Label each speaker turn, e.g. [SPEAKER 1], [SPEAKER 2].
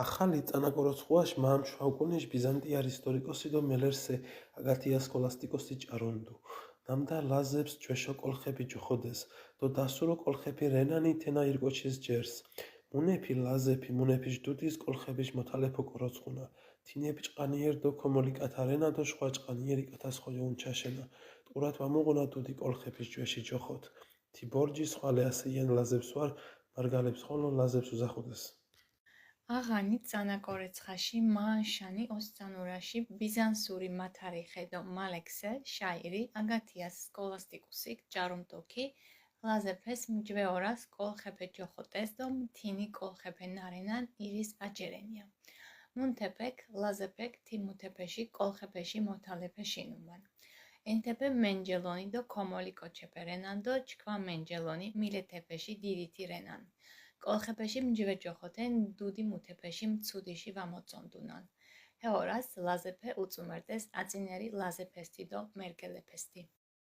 [SPEAKER 1] ახალი წანაკოროცხუаш მაამშვაუკუნეშ ბიზანტიარ ისტორიკოსი დო მელერსე აგათია სქოლასტიკოსი ჭარუნდუ. ნამდა ლაზებს ჩვეშო კოლხები ჯოხოდეს, დო დასურო კოლხები რენანი თენა ირკოჩის ჯერს. მუნეფი ლაზეფი მუნეფიშ დუდის კოლხებიშ მოთალეფო კოროცხუნა. თინეფი ჭყანიერ დო კომოლიკათა რენა დო შხვა ჭყანიერი კათასხოյო უნჩაშენა. ტყურად ვამუღუნა დუდი კოლხებიშ ჯვეში ჯოხოთ. თი ბორჯი სხვალე ასეიან ლაზებს ვარ, მარგალებს ხოლო ლაზებს უზახუდეს.
[SPEAKER 2] აღანი წანაკორეცხაში მაანშანი ოსწანურაში ბიზანსური მათარიხე დო მალექსე შაირი აგათიას სკოლასტიკუსი ჭარუმტოქი ლაზეფეს მჯვეორას კოლხეფე ჯოხოტეს დო მთინი კოლხეფე ნარენან ირის აჯერენია. მუნთეფეკ ლაზეფეკ თიმუთეფეში კოლხეფეში მოთალეფე შინუმან. ენთეფე მენჯელონი დო კომოლი კოჩეფე რენან დო ჩქვა მენჯელონი მილეთეფეში დიდითი რენან. კოლხეფეში მჯვე ჯოხოთენ დუდი მუთეფეში მცუდიში ვამოწონდუნან. ჰეორას ლაზეფე უწუმერდეს აწინერი ლაზეფესტი დო მერგელეფესტი.